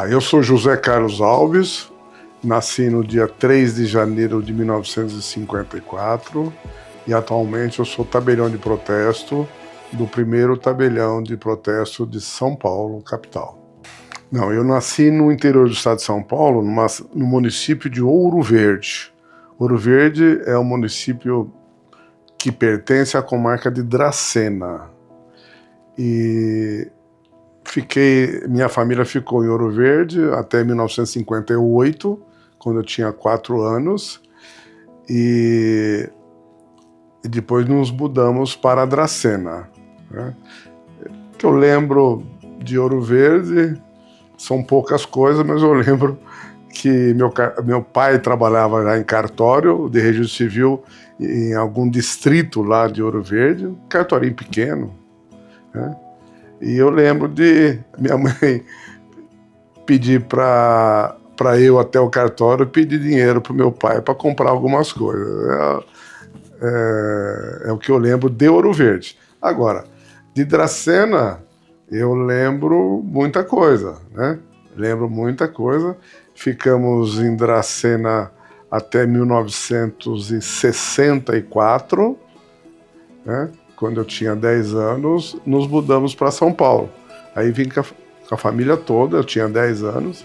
Tá, eu sou José Carlos Alves, nasci no dia 3 de janeiro de 1954 e atualmente eu sou tabelião de protesto do primeiro tabelião de protesto de São Paulo, capital. Não, eu nasci no interior do estado de São Paulo, no município de Ouro Verde. Ouro Verde é um município que pertence à comarca de Dracena. E minha família ficou em Ouro Verde até 1958, quando eu tinha 4 anos, e depois nos mudamos para Dracena, né? O que eu lembro de Ouro Verde são poucas coisas, mas eu lembro que meu pai trabalhava lá em cartório de registro civil em algum distrito lá de Ouro Verde, um cartório pequeno, né? E eu lembro de minha mãe pedir para eu até o cartório pedir dinheiro para o meu pai para comprar algumas coisas. É o que eu lembro de Ouro Verde. Agora, de Dracena, eu lembro muita coisa, né? Lembro muita coisa. Ficamos em Dracena até 1964, né? Quando eu tinha 10 anos, nos mudamos para São Paulo. Aí vim com a família toda, eu tinha 10 anos,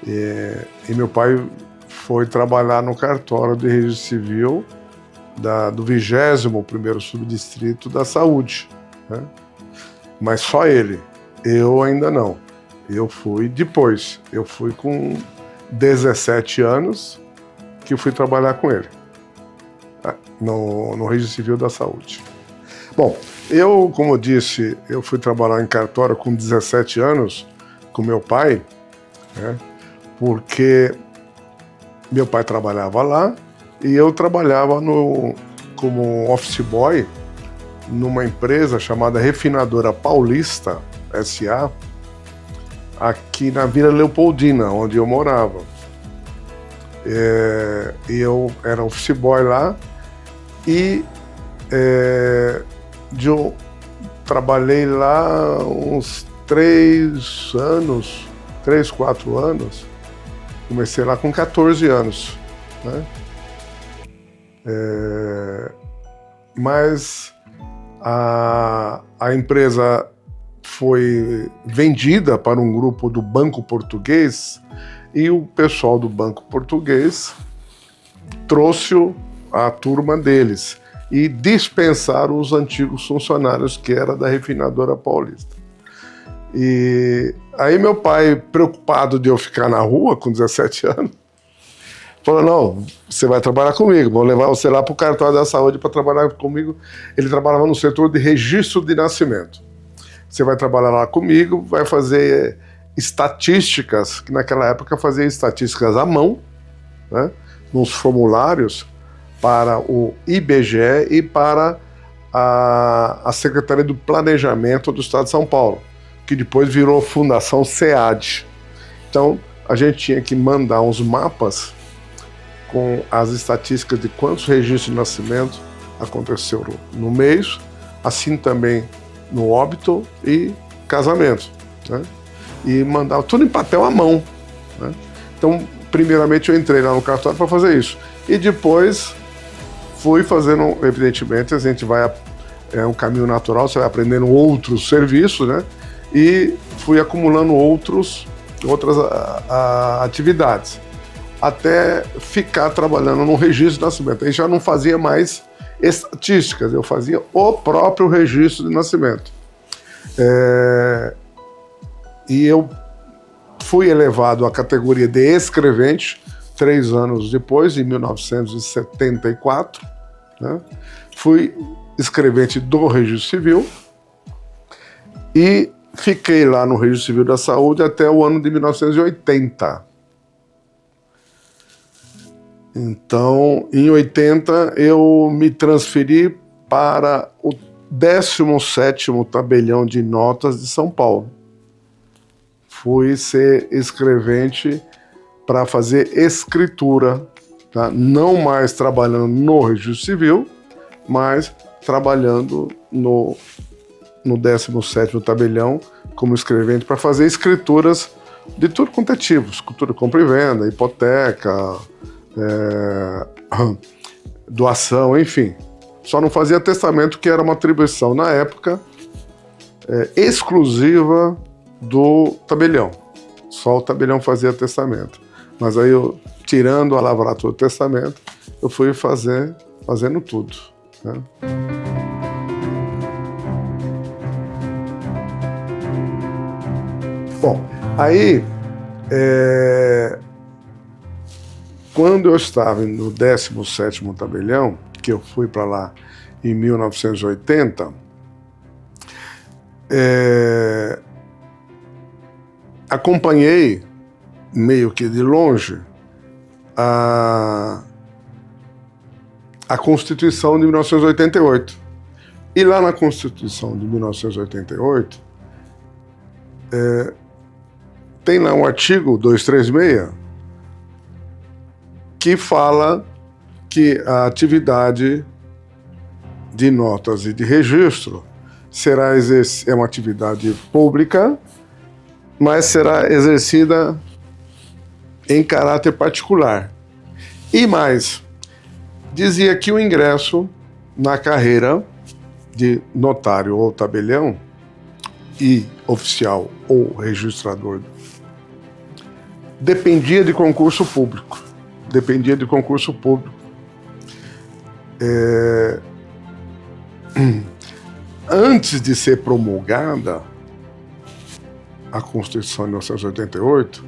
e meu pai foi trabalhar no cartório de registro civil do 21º subdistrito da Saúde, né? Mas só ele, eu ainda não. Eu fui depois, eu fui com 17 anos que fui trabalhar com ele, no registro civil da Saúde. Bom, eu, como eu disse, eu fui trabalhar em cartório com 17 anos com meu pai, né, porque meu pai trabalhava lá e eu trabalhava como office boy numa empresa chamada Refinadora Paulista, S.A., aqui na Vila Leopoldina, onde eu morava. Eu era office boy lá e eu trabalhei lá uns 3, 4 anos. Comecei lá com 14 anos, né? Mas a empresa foi vendida para um grupo do Banco Português e o pessoal do Banco Português trouxe a turma deles e dispensaram os antigos funcionários que era da Refinadora Paulista. E aí meu pai, preocupado de eu ficar na rua com 17 anos, falou: não, você vai trabalhar comigo, vou levar você lá para o cartório da saúde para trabalhar comigo. Ele trabalhava no setor de registro de nascimento. Você vai trabalhar lá comigo, vai fazer estatísticas, que naquela época fazia estatísticas à mão, né, nos formulários, para o IBGE e para a Secretaria do Planejamento do Estado de São Paulo, que depois virou Fundação SEAD. Então, a gente tinha que mandar uns mapas com as estatísticas de quantos registros de nascimento aconteceram no mês, assim também no óbito e casamento, né? E mandava tudo em papel à mão, né? Então, primeiramente eu entrei lá no cartório para fazer isso. E depois fui fazendo, evidentemente, a gente vai, é um caminho natural, você vai aprendendo outros serviços, né? E fui acumulando outras atividades, até ficar trabalhando no registro de nascimento. Aí já não fazia mais estatísticas, eu fazia o próprio registro de nascimento. E eu fui elevado à categoria de escrevente 3 anos depois, em 1974, né? Fui escrevente do Registro Civil e fiquei lá no Registro Civil da Saúde até o ano de 1980. Então, em 80, eu me transferi para o 17º Tabelião de Notas de São Paulo. Fui ser escrevente para fazer escritura, tá? Não mais trabalhando no Registro Civil, mas trabalhando no 17º Tabelião como escrevente para fazer escrituras de tudo quanto é tipo, escritura de compra e venda, hipoteca, doação, enfim. Só não fazia testamento, que era uma atribuição, na época, exclusiva do tabelião. Só o tabelião fazia testamento. Mas aí, tirando a lavratura do testamento, eu fui fazendo tudo, né? Bom, aí, quando eu estava no 17º tabelião, que eu fui para lá em 1980, acompanhei, meio que de longe, a Constituição de 1988. E lá na Constituição de 1988, tem lá um artigo 236 que fala que a atividade de notas e de registro é uma atividade pública, mas será exercida em caráter particular. E mais, dizia que o ingresso na carreira de notário ou tabelião e oficial ou registrador dependia de concurso público. Antes de ser promulgada a Constituição de 1988,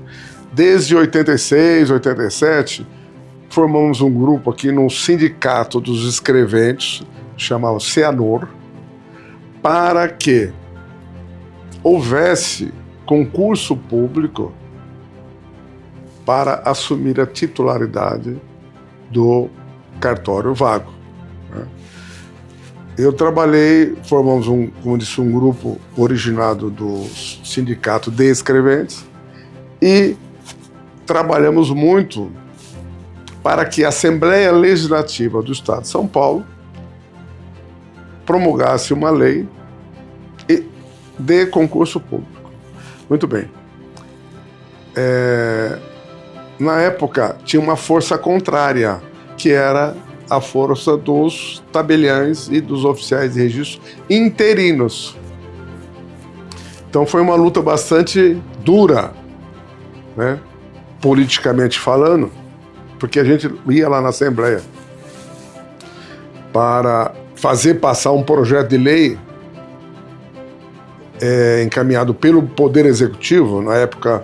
desde 86, 87, formamos um grupo aqui no Sindicato dos Escreventes, chamado SEANOR, para que houvesse concurso público para assumir a titularidade do cartório vago. Eu trabalhei, formamos como disse, um grupo originado do Sindicato de Escreventes e trabalhamos muito para que a Assembleia Legislativa do Estado de São Paulo promulgasse uma lei de concurso público. Muito bem. Na época, tinha uma força contrária, que era a força dos tabeliães e dos oficiais de registro interinos. Então foi uma luta bastante dura, né, politicamente falando, porque a gente ia lá na Assembleia para fazer passar um projeto de lei encaminhado pelo Poder Executivo, na época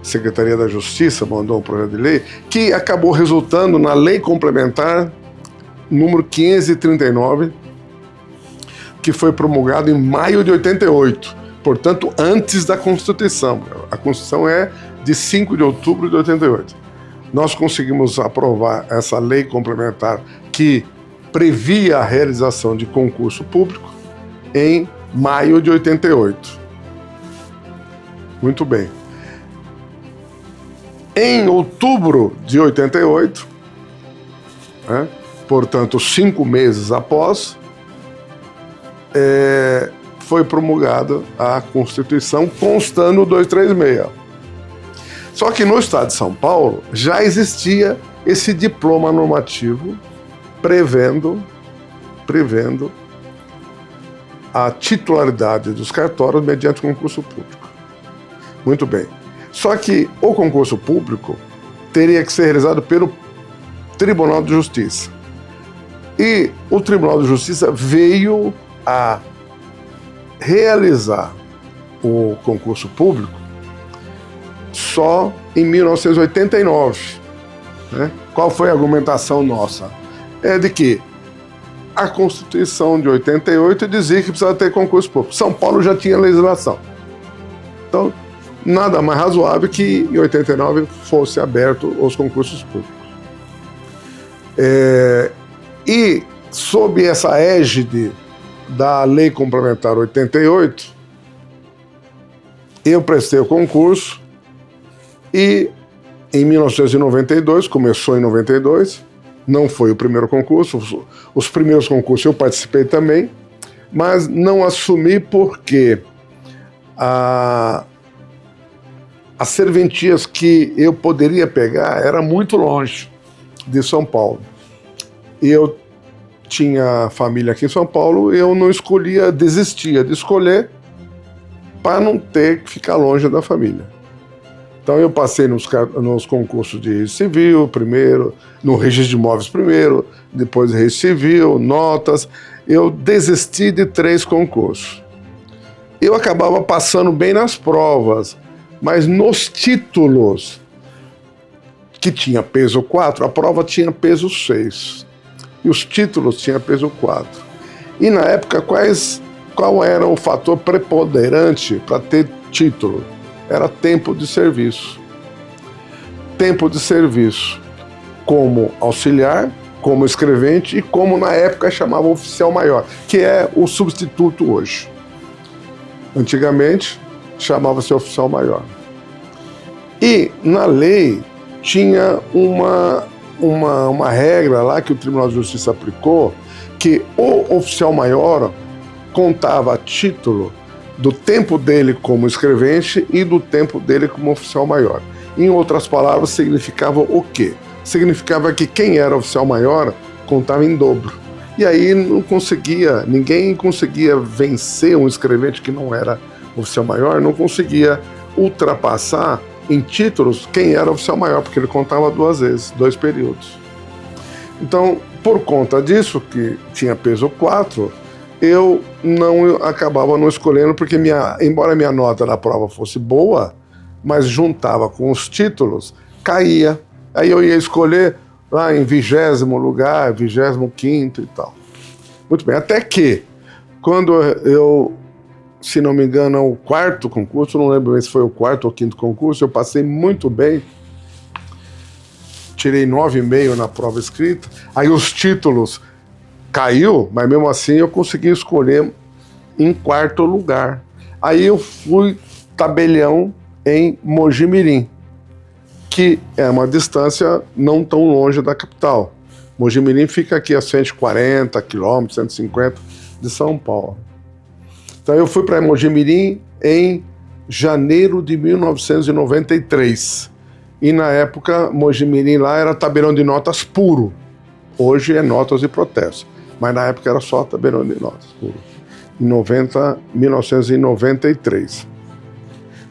Secretaria da Justiça mandou um projeto de lei, que acabou resultando na Lei Complementar número 539, que foi promulgado em maio de 88, portanto, antes da Constituição. A Constituição é de 5 de outubro de 88. Nós conseguimos aprovar essa lei complementar que previa a realização de concurso público em maio de 88. Muito bem. Em outubro de 88, portanto, 5 meses após, foi promulgada a Constituição, constando o 236. Só que no Estado de São Paulo já existia esse diploma normativo prevendo a titularidade dos cartórios mediante concurso público. Muito bem. Só que o concurso público teria que ser realizado pelo Tribunal de Justiça. E o Tribunal de Justiça veio a realizar o concurso público só em 1989. Né? Qual foi a argumentação nossa? É de que a Constituição de 88 dizia que precisava ter concurso público. São Paulo já tinha legislação. Então, nada mais razoável que em 89 fosse aberto os concursos públicos. E sob essa égide da Lei Complementar 88, eu prestei o concurso e em 1992, começou em 92, não foi o primeiro concurso, os primeiros concursos eu participei também, mas não assumi porque as serventias que eu poderia pegar era muito longe de São Paulo. Eu tinha família aqui em São Paulo, eu não escolhia, desistia de escolher para não ter que ficar longe da família. Então eu passei nos concursos de registro civil primeiro, no registro de imóveis primeiro, depois registro civil, notas. Eu desisti de 3 concursos. Eu acabava passando bem nas provas, mas nos títulos, que tinha peso 4, a prova tinha peso 6. E os títulos tinham peso 4. E na época, qual era o fator preponderante para ter título? Era tempo de serviço. Tempo de serviço como auxiliar, como escrevente e como na época chamava oficial maior, que é o substituto hoje. Antigamente chamava-se oficial maior. E na lei tinha uma regra lá que o Tribunal de Justiça aplicou, que o oficial maior contava título do tempo dele como escrevente e do tempo dele como oficial maior. Em outras palavras, significava o quê? Significava que quem era oficial maior contava em dobro. E aí ninguém conseguia vencer um escrevente que não era oficial maior, não conseguia ultrapassar em títulos quem era oficial maior, porque ele contava 2 vezes, 2 períodos. Então, por conta disso, que tinha peso 4, eu acabava não escolhendo, porque embora minha nota da prova fosse boa, mas juntava com os títulos, caía. Aí eu ia escolher lá em 20º lugar, 25º e tal. Muito bem, até que, quando eu, se não me engano, o 4º concurso, não lembro bem se foi o 4º ou 5º concurso, eu passei muito bem, tirei 9,5 na prova escrita, aí os títulos caiu, mas mesmo assim eu consegui escolher em 4º lugar. Aí eu fui tabelião em Mogi-mirim, que é uma distância não tão longe da capital. Mogi-mirim fica aqui a 140 quilômetros, 150 de São Paulo. Então eu fui para Mogi-mirim em janeiro de 1993. E na época, Mogi-mirim lá era tabelião de notas puro. Hoje é notas de protesto. Mas na época era só tabelião de notas puro. Em 1993.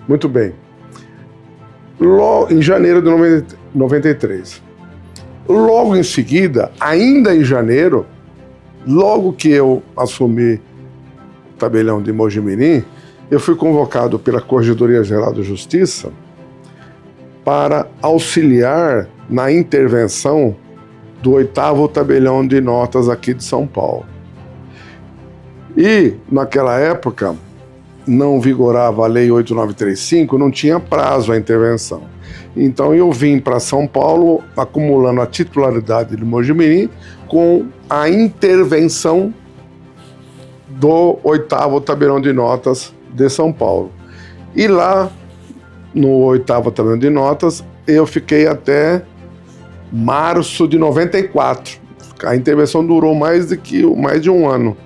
Muito bem. Em janeiro de 93. Logo em seguida, ainda em janeiro, logo que eu assumi o tabelião de Mogi-mirim, eu fui convocado pela Corregedoria Geral da Justiça para auxiliar na intervenção do 8º tabelião de notas aqui de São Paulo. E, naquela época, não vigorava a Lei 8935, não tinha prazo a intervenção. Então eu vim para São Paulo acumulando a titularidade de Mogi-mirim com a intervenção do 8º tabelião de notas de São Paulo. E lá, no 8º tabelião de notas, eu fiquei até março de 94. A intervenção durou mais de um ano.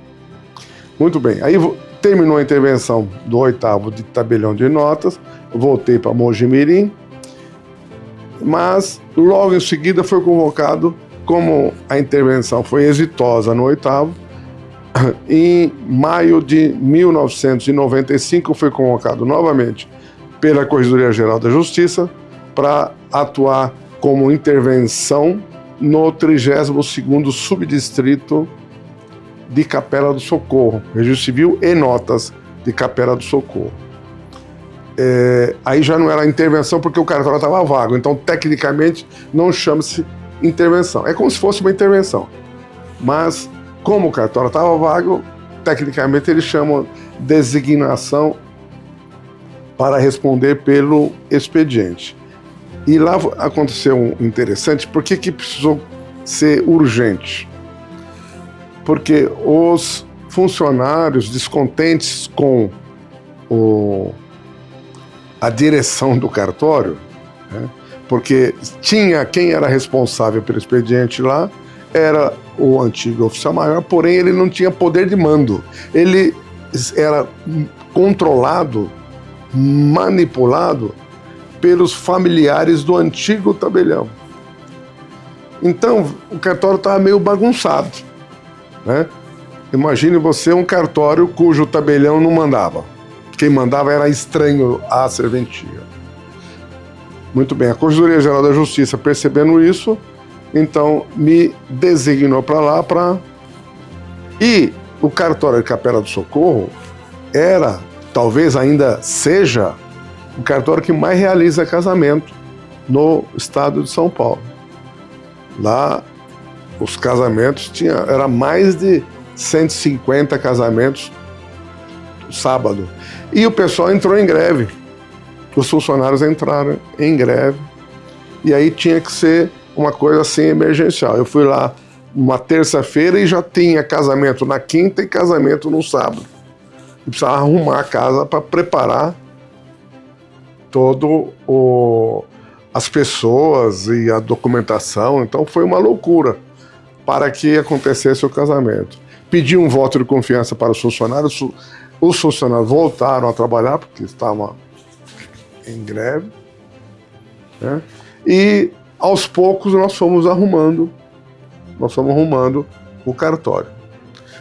Muito bem, aí terminou a intervenção do 8º de tabelião de notas, voltei para Mogi-mirim, mas logo em seguida foi convocado, como a intervenção foi exitosa no 8º, em maio de 1995 foi convocado novamente pela Corregedoria Geral da Justiça para atuar como intervenção no 32º subdistrito de Capela do Socorro, registro civil e notas de Capela do Socorro. Aí já não era intervenção porque o cartório estava vago, então tecnicamente não chama-se intervenção. É como se fosse uma intervenção, mas como o cartório estava vago, tecnicamente eles chamam designação para responder pelo expediente. E lá aconteceu um interessante. Por que precisou ser urgente? Porque os funcionários descontentes com a direção do cartório, né, porque tinha quem era responsável pelo expediente lá, era o antigo oficial maior, porém ele não tinha poder de mando. Ele era controlado, manipulado pelos familiares do antigo tabelião. Então, o cartório estava meio bagunçado, né? Imagine você um cartório cujo tabelião não mandava. Quem mandava era estranho à serventia. Muito bem, a Corregedoria Geral da Justiça, percebendo isso, então me designou para lá para... E o cartório de Capela do Socorro era, talvez ainda seja, o cartório que mais realiza casamento no estado de São Paulo. Lá, os casamentos era mais de 150 casamentos sábado. E o pessoal entrou em greve. Os funcionários entraram em greve. E aí tinha que ser uma coisa assim emergencial. Eu fui lá uma terça-feira e já tinha casamento na quinta e casamento no sábado. E precisava arrumar a casa para preparar as pessoas e a documentação. Então foi uma loucura para que acontecesse o casamento. Pedi um voto de confiança para os funcionários. Os funcionários voltaram a trabalhar porque estavam em greve, né? E aos poucos nós fomos arrumando o cartório.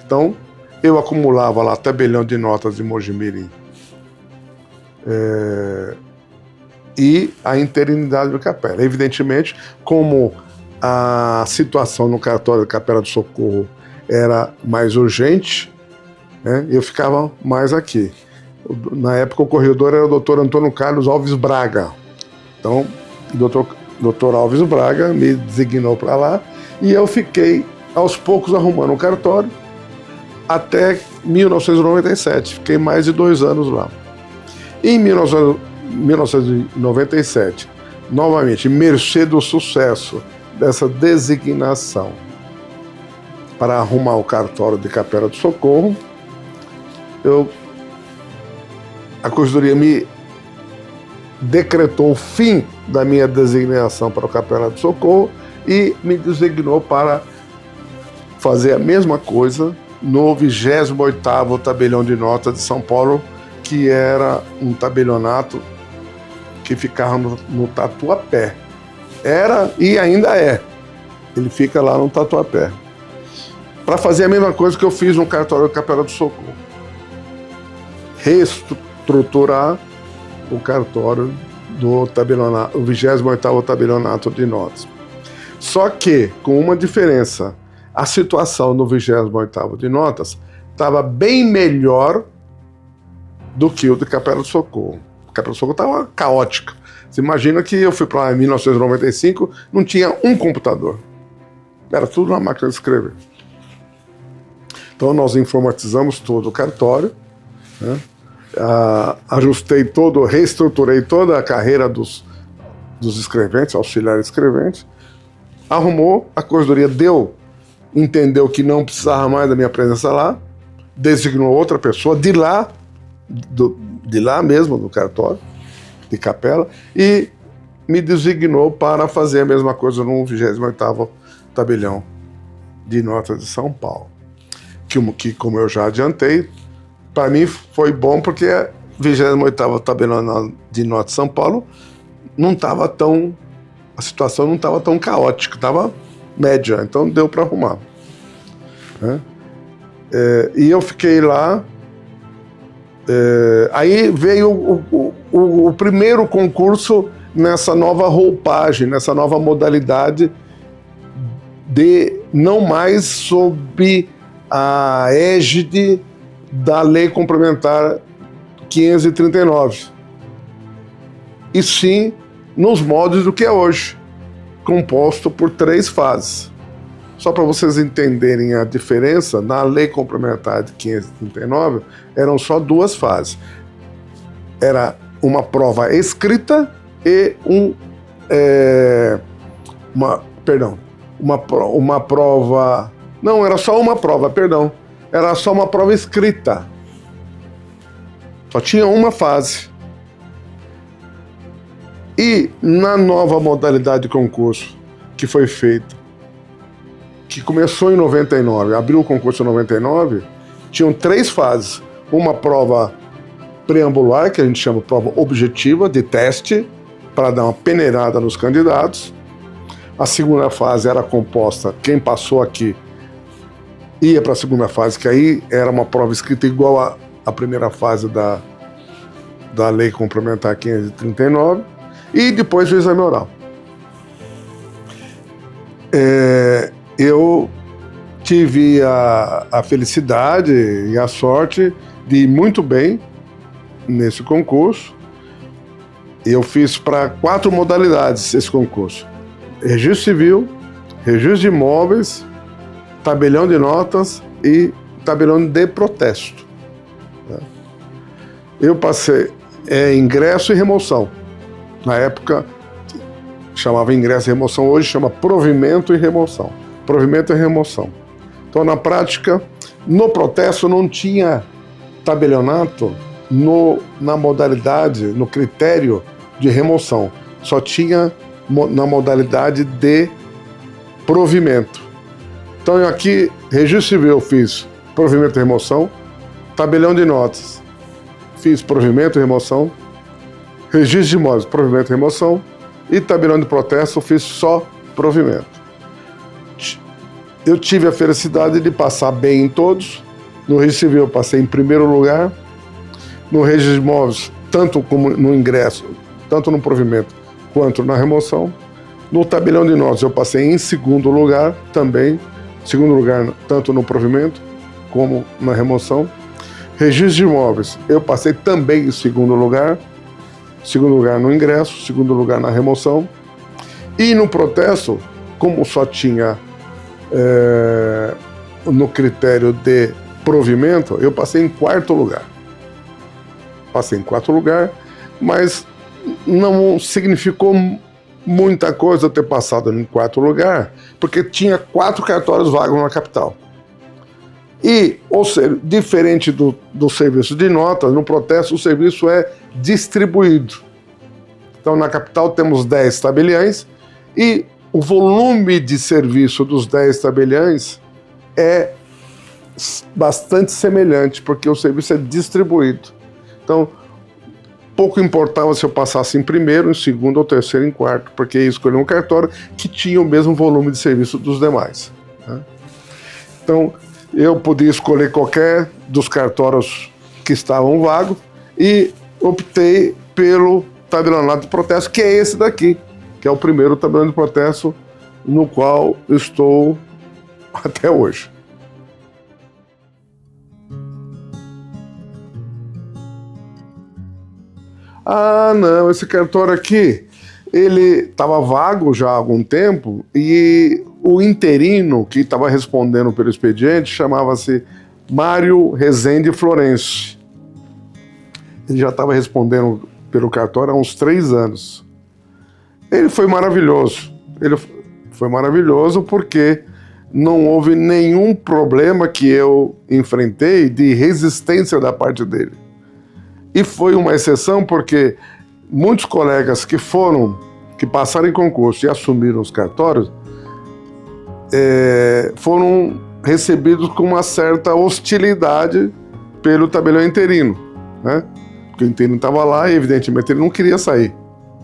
Então eu acumulava lá tabelião de notas de Mojimirim e a interinidade do Capela. Evidentemente, como a situação no cartório de Capela do Socorro era mais urgente, né, eu ficava mais aqui. Na época o corregedor era o doutor Antônio Carlos Alves Braga. Então o doutor Alves Braga me designou para lá e eu fiquei aos poucos arrumando o cartório até 1997. Fiquei mais de 2 anos lá. Em 1997, novamente, mercê do sucesso dessa designação para arrumar o cartório de Capela do Socorro, a Corregedoria me decretou o fim da minha designação para o Capela do Socorro e me designou para fazer a mesma coisa no 28º Tabelião de Notas de São Paulo, que era um tabelionato que ficava no Tatuapé. Era e ainda é. Ele fica lá no Tatuapé. Para fazer a mesma coisa que eu fiz no cartório de Capela do Socorro. Reestruturar o cartório do tabelionato, o 28º Tabelionato de Notas. Só que, com uma diferença, a situação no 28º de Notas estava bem melhor do que o de Capela do Socorro. O Capela do Socorro estava caótica. Você imagina que eu fui para lá em 1995, não tinha um computador. Era tudo na máquina de escrever. Então nós informatizamos todo o cartório, né? Reestruturei toda a carreira dos escreventes, auxiliares escreventes. Arrumou, a Corregedoria entendeu que não precisava mais da minha presença lá, designou outra pessoa de lá mesmo, do cartório, de Capela, e me designou para fazer a mesma coisa no 28º Tabelião de Notas de São Paulo. Que como eu já adiantei, para mim foi bom porque a 28º Tabelião de Notas de São Paulo a situação não estava tão caótica, estava média, então deu para arrumar, né? E eu fiquei lá. Aí veio o primeiro concurso nessa nova roupagem, nessa nova modalidade de não mais sob a égide da Lei Complementar 539, e sim nos moldes do que é hoje, composto por 3 fases. Só para vocês entenderem a diferença, na Lei Complementar de 539 eram só 2 fases. Era uma prova escrita e uma prova... Não, era só uma prova, perdão. Era só uma prova escrita. Só tinha uma fase. E na nova modalidade de concurso que foi feita, que começou em 99, abriu o concurso em 99, tinham 3 fases. Uma prova preambular, que a gente chama prova objetiva, de teste, para dar uma peneirada nos candidatos. A segunda fase era composta, quem passou aqui ia para a segunda fase, que aí era uma prova escrita igual à primeira fase da Lei Complementar 539, e depois o exame oral. Eu tive a felicidade e a sorte de ir muito bem nesse concurso. Eu fiz para 4 modalidades esse concurso: registro civil, registro de imóveis, tabelião de notas e tabelião de protesto. Eu passei ingresso e remoção. Na época chamava ingresso e remoção, hoje chama provimento e remoção. Provimento e remoção. Então, na prática, no protesto não tinha tabelionato na modalidade, no critério de remoção. Só tinha na modalidade de provimento. Então, eu aqui, registro civil, eu fiz provimento e remoção, tabelião de notas, fiz provimento e remoção, registro de imóveis, provimento e remoção, e tabelião de protesto, eu fiz só provimento. Eu tive a felicidade de passar bem em todos. No registro civil eu passei em primeiro lugar, no registro de imóveis, tanto como no ingresso, tanto no provimento quanto na remoção. No tabelião de notas eu passei em segundo lugar também, segundo lugar tanto no provimento como na remoção. Registro de imóveis eu passei também em segundo lugar no ingresso, segundo lugar na remoção. E no protesto, como só tinha no critério de provimento, eu passei em quarto lugar. Passei em quarto lugar, mas não significou muita coisa eu ter passado em quarto lugar, porque tinha 4 cartórios vagos na capital. E, ou seja, diferente do serviço de notas, no protesto o serviço é distribuído. Então, na capital temos 10 tabeliães e o volume de serviço dos 10 tabeliães é bastante semelhante, porque o serviço é distribuído. Então, pouco importava se eu passasse em primeiro, em segundo ou terceiro, em quarto, porque eu escolhi um cartório que tinha o mesmo volume de serviço dos demais. Né? Então, eu podia escolher qualquer dos cartórios que estavam vagos e optei pelo tabelionato de protesto, que é esse daqui, que é o primeiro tabelionato de protesto no qual eu estou até hoje. Ah, não, esse cartório aqui, ele estava vago já há algum tempo e o interino que estava respondendo pelo expediente chamava-se Mário Rezende Florencio. Ele já estava respondendo pelo cartório há uns 3 anos. Ele foi maravilhoso. Ele foi maravilhoso porque não houve nenhum problema que eu enfrentei de resistência da parte dele. E foi uma exceção porque muitos colegas que passaram em concurso e assumiram os cartórios, foram recebidos com uma certa hostilidade pelo tabelião interino, né? Porque o interino estava lá e, evidentemente, ele não queria sair,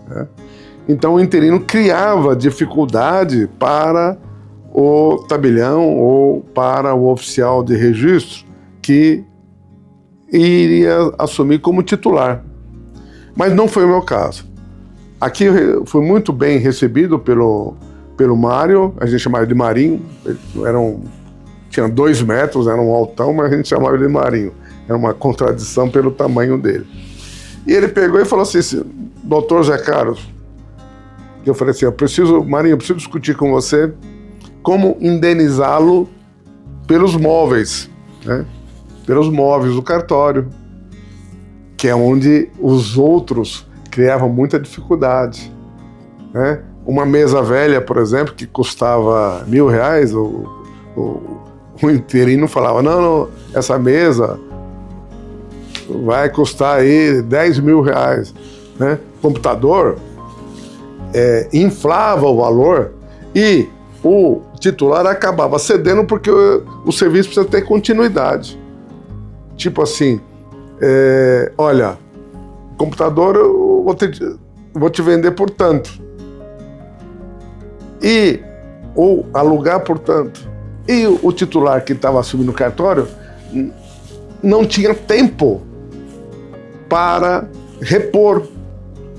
né? Então, o interino criava dificuldade para o tabelião ou para o oficial de registro que iria assumir como titular. Mas não foi o meu caso. Aqui eu fui muito bem recebido pelo Mário, a gente chamava de Marinho, tinha 2 metros, era um altão, mas a gente chamava ele de Marinho. Era uma contradição pelo tamanho dele. E ele pegou e falou assim, doutor Zé Carlos, eu falei assim, Marinho, eu preciso discutir com você como indenizá-lo pelos móveis, né? Pelos móveis do cartório, que é onde os outros criavam muita dificuldade, né? Uma mesa velha, por exemplo, que custava R$1.000, o interino falava, não, essa mesa vai custar aí R$10.000, né? Computador inflava o valor e o titular acabava cedendo porque o serviço precisa ter continuidade. Tipo assim, olha, computador eu vou ter vou te vender por tanto. Ou alugar por tanto. E o titular que estava assumindo o cartório não tinha tempo para repor.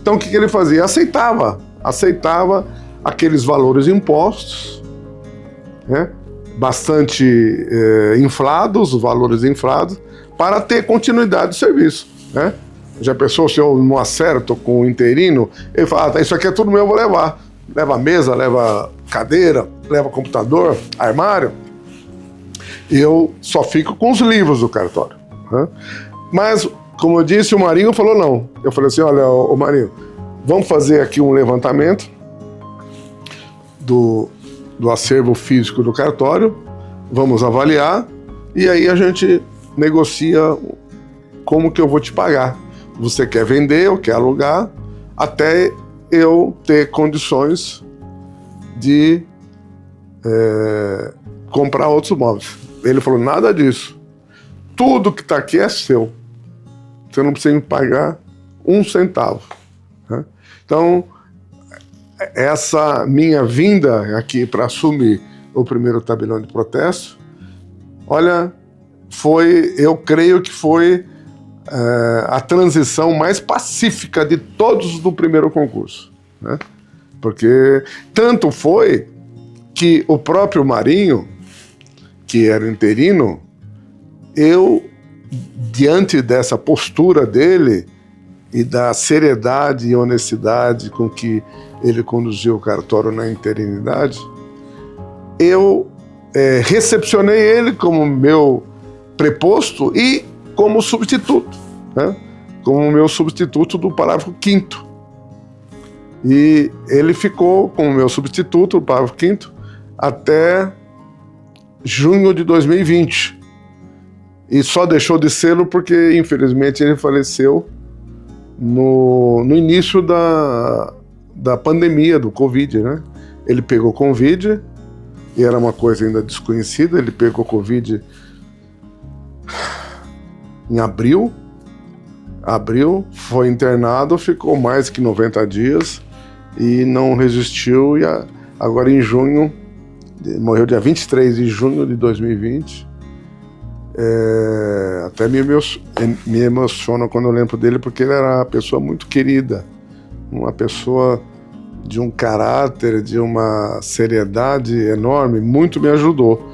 Então o que ele fazia? Aceitava aqueles valores impostos, né? Bastante inflados, os valores inflados, para ter continuidade do serviço, né? Já pensou, se eu não acerto com o interino, ele fala, isso aqui é tudo meu, eu vou levar. Leva mesa, leva cadeira, leva computador, armário. Eu só fico com os livros do cartório, né? Mas, como eu disse, o Marinho falou não. Eu falei assim, olha, ô Marinho, vamos fazer aqui um levantamento do acervo físico do cartório, vamos avaliar, e aí a gente negocia como que eu vou te pagar. Você quer vender ou quer alugar, até eu ter condições de comprar outros imóveis. Ele falou, nada disso. Tudo que está aqui é seu. Você não precisa me pagar um centavo, né? Então, essa minha vinda aqui para assumir o primeiro tabelião de protesto, olha, eu creio que foi a transição mais pacífica de todos do primeiro concurso, né? Porque tanto foi que o próprio Marinho, que era o interino, diante dessa postura dele e da seriedade e honestidade com que ele conduziu o cartório na interinidade, eu recepcionei ele como meu preposto e como substituto, né? Como meu substituto do parágrafo 5º. E ele ficou como meu substituto do parágrafo 5º até junho de 2020. E só deixou de ser porque, infelizmente, ele faleceu no início da pandemia do Covid, né? Ele pegou Covid, e era uma coisa ainda desconhecida, ele pegou Covid em abril, foi internado, ficou mais que 90 dias e não resistiu, e agora em junho, morreu dia 23 de junho de 2020. Até me emociona quando eu lembro dele, porque ele era uma pessoa muito querida, uma pessoa de um caráter, de uma seriedade enorme, muito me ajudou,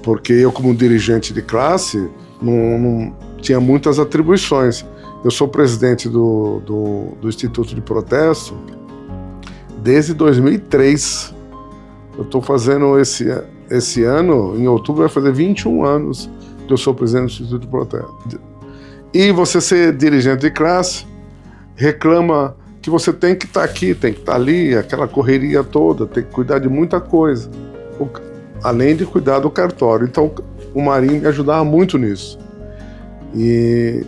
porque eu, como dirigente de classe, não tinha muitas atribuições. Eu sou presidente do Instituto de Protesto desde 2003. Eu estou fazendo esse ano, em outubro, vai fazer 21 anos que eu sou presidente do Instituto de Protesto. E você ser dirigente de classe reclama que você tem que estar aqui, tem que estar ali, aquela correria toda, tem que cuidar de muita coisa, além de cuidar do cartório. Então, o Marinho me ajudava muito nisso. E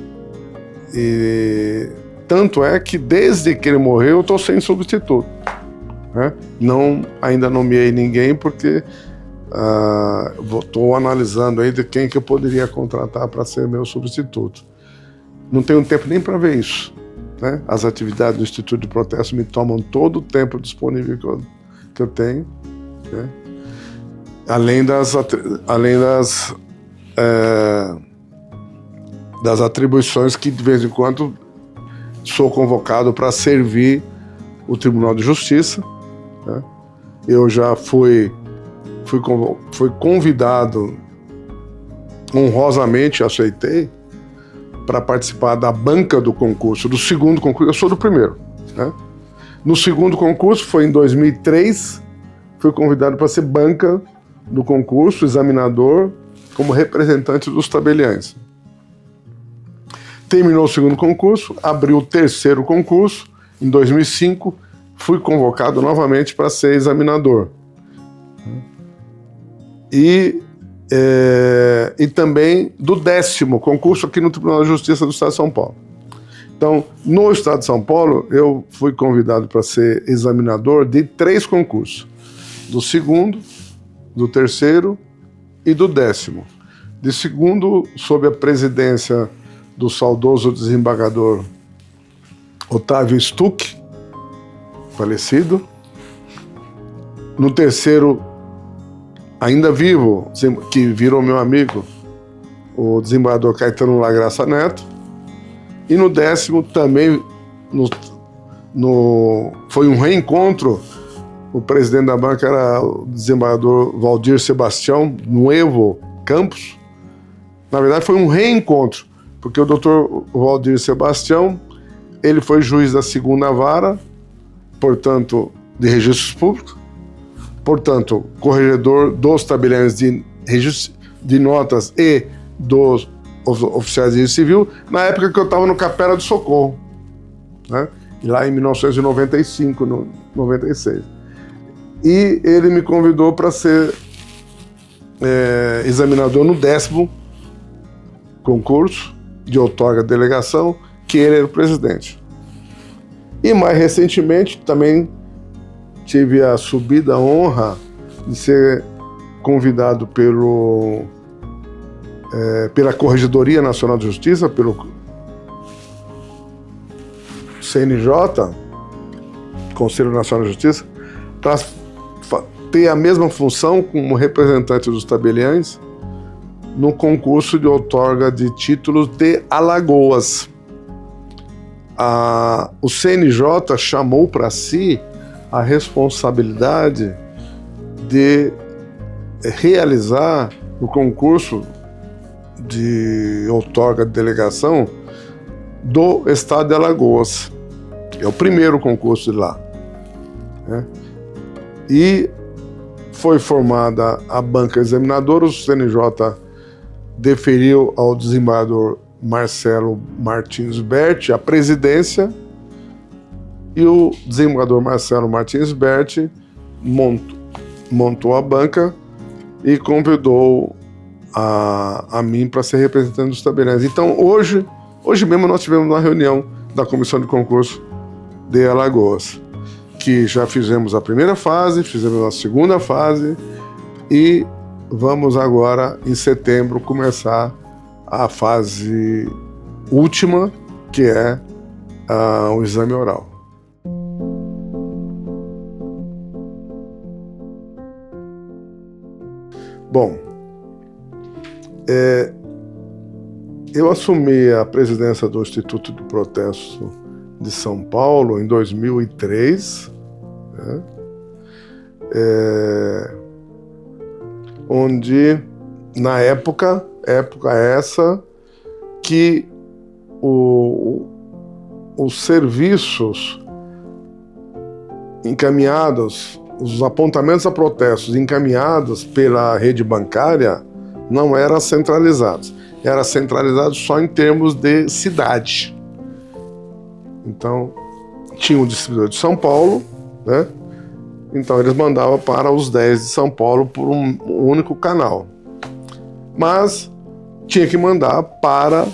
tanto é que, desde que ele morreu, eu estou sem substituto, né? Ainda nomeei ninguém, porque estou analisando ainda quem que eu poderia contratar para ser meu substituto. Não tenho tempo nem para ver isso, né? As atividades do Instituto de Protesto me tomam todo o tempo disponível que eu tenho, né? Além das atribuições que, de vez em quando, sou convocado para servir o Tribunal de Justiça, né? Eu já fui convidado, honrosamente aceitei, para participar da banca do concurso, do segundo concurso. Eu sou do primeiro, né? No segundo concurso, foi em 2003, fui convidado para ser banca do concurso, examinador, como representante dos tabeliães. Terminou o segundo concurso, abriu o terceiro concurso, em 2005, fui convocado novamente para ser examinador. E também do 10º concurso aqui no Tribunal de Justiça do Estado de São Paulo. Então, no Estado de São Paulo, eu fui convidado para ser examinador de 3 concursos, do segundo, do terceiro e do 10º. De segundo, sob a presidência do saudoso desembargador Otávio Stuck, falecido. No terceiro, ainda vivo, que virou meu amigo, o desembargador Caetano Lagraça Neto. E no 10º também foi um reencontro. O presidente da banca era o desembargador Valdir Sebastião Nuevo Campos. Na verdade, foi um reencontro, porque o doutor Valdir Sebastião, ele foi juiz da 2ª vara, portanto, de registros públicos, portanto, corregedor dos tabeliões de notas e dos oficiais de registro civil, na época que eu estava no Capela do Socorro, né? Lá em 1995, 96. E ele me convidou para ser examinador no 10º concurso de outorga de delegação, que ele era o presidente. E mais recentemente também tive a subida honra de ser convidado pela Corregedoria Nacional de Justiça, pelo CNJ, Conselho Nacional de Justiça, para ter a mesma função como representante dos tabeliães no concurso de outorga de títulos de Alagoas. O CNJ chamou para si a responsabilidade de realizar o concurso de outorga de delegação do estado de Alagoas. É o primeiro concurso de lá, né? E foi formada a banca examinadora. O CNJ deferiu ao desembargador Marcelo Martins Berti a presidência, e o desembargador Marcelo Martins Berti montou a banca e convidou a mim para ser representante dos tabeliões. Então, hoje mesmo nós tivemos uma reunião da comissão de concurso de Alagoas, que já fizemos a primeira fase, fizemos a segunda fase e vamos agora, em setembro, começar a fase última, que é o exame oral. Bom, eu assumi a presidência do Instituto de Protesto de São Paulo em 2003, né? Onde, na época essa, que os serviços encaminhados, os apontamentos a protestos encaminhados pela rede bancária não eram centralizados. Era centralizado só em termos de cidade. Então, tinha um distribuidor de São Paulo, né? Então, eles mandavam para os 10 de São Paulo por um único canal. Mas tinha que mandar para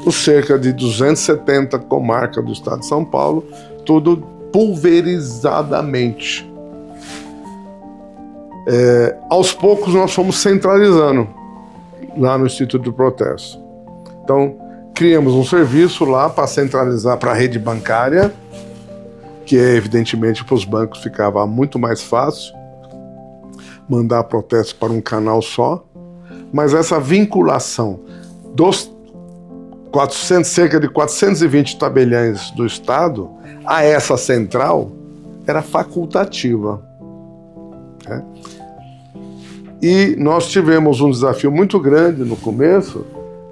os cerca de 270 comarcas do estado de São Paulo, tudo pulverizadamente. Aos poucos nós fomos centralizando lá no Instituto de Protesto. Então, criamos um serviço lá para centralizar para a rede bancária, que evidentemente para os bancos ficava muito mais fácil mandar protestos para um canal só, mas essa vinculação dos cerca de 420 tabeliães do estado a essa central era facultativa, né? E nós tivemos um desafio muito grande no começo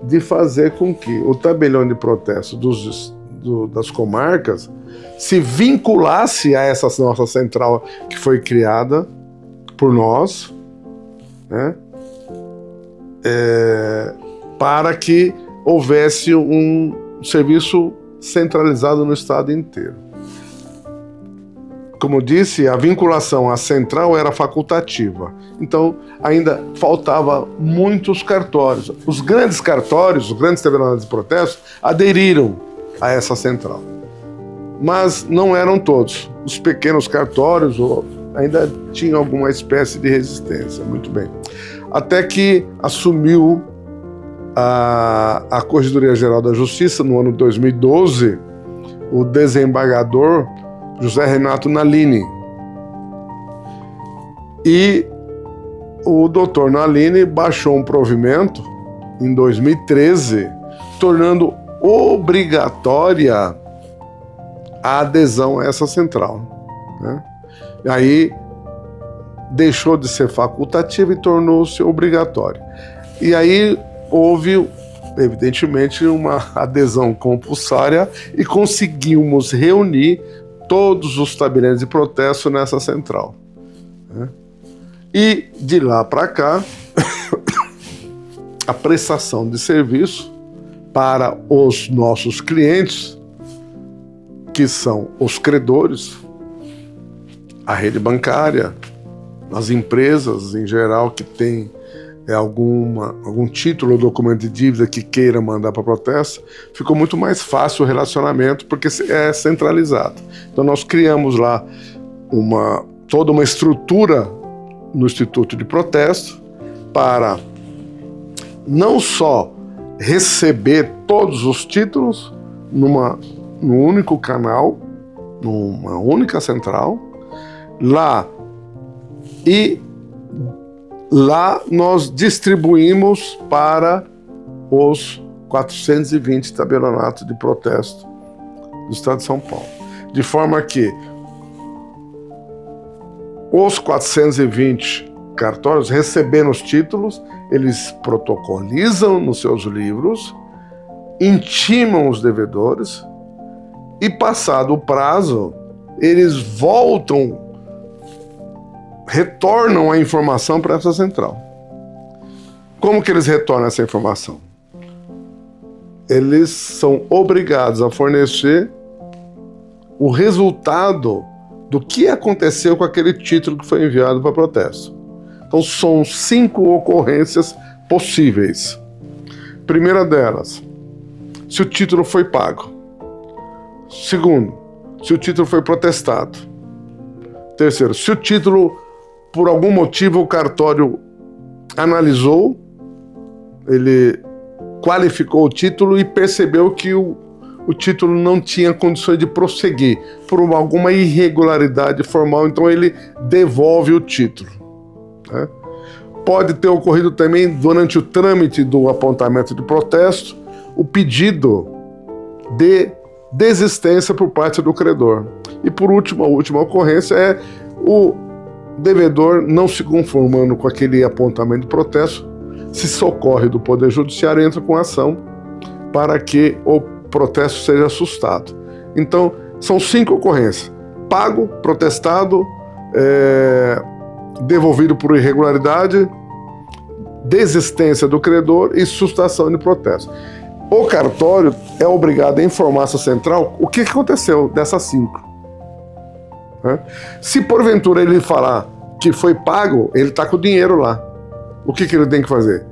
de fazer com que o tabelião de protesto das comarcas se vinculasse a essa nossa central que foi criada por nós, né? Para que houvesse um serviço centralizado no estado inteiro. Como disse, a vinculação à central era facultativa. Então, ainda faltava muitos cartórios. Os grandes cartórios, os grandes tabeliões de protesto, aderiram a essa central. Mas não eram todos. Os pequenos cartórios ainda tinham alguma espécie de resistência. Muito bem. Até que assumiu a Corregedoria Geral da Justiça, no ano 2012, o desembargador José Renato Nalini. E o doutor Nalini baixou um provimento em 2013, tornando obrigatória a adesão a essa central, né? Aí deixou de ser facultativa e tornou-se obrigatória. E aí houve, evidentemente, uma adesão compulsória e conseguimos reunir todos os tabeliões de protesto nessa central, né? E de lá para cá, a prestação de serviço para os nossos clientes, que são os credores, a rede bancária, as empresas em geral que têm algum título ou documento de dívida que queira mandar para protesto, ficou muito mais fácil o relacionamento porque é centralizado. Então nós criamos lá toda uma estrutura no Instituto de Protesto para não só receber todos os títulos num único canal, numa única central, lá nós distribuímos para os 420 tabelionatos de protesto do Estado de São Paulo. De forma que os 420 cartórios, recebendo os títulos, eles protocolizam nos seus livros, intimam os devedores e, passado o prazo, eles retornam a informação para essa central. Como que eles retornam essa informação? Eles são obrigados a fornecer o resultado do que aconteceu com aquele título que foi enviado para protesto. Então são 5 ocorrências possíveis. Primeira delas, se o título foi pago. Segundo, se o título foi protestado. Terceiro, se o título, por algum motivo, o cartório analisou, ele qualificou o título e percebeu que o título não tinha condições de prosseguir por alguma irregularidade formal, então ele devolve o título, né? Pode ter ocorrido também, durante o trâmite do apontamento de protesto, o pedido de desistência por parte do credor. E por último, a última ocorrência é o devedor não se conformando com aquele apontamento de protesto, se socorre do Poder Judiciário e entra com ação para que o protesto seja sustado. Então, são 5 ocorrências: pago, protestado, devolvido por irregularidade, desistência do credor e sustação de protesto. O cartório é obrigado a informar essa central o que aconteceu dessas 5. Se porventura ele falar que foi pago, ele está com o dinheiro lá. O que ele tem que fazer?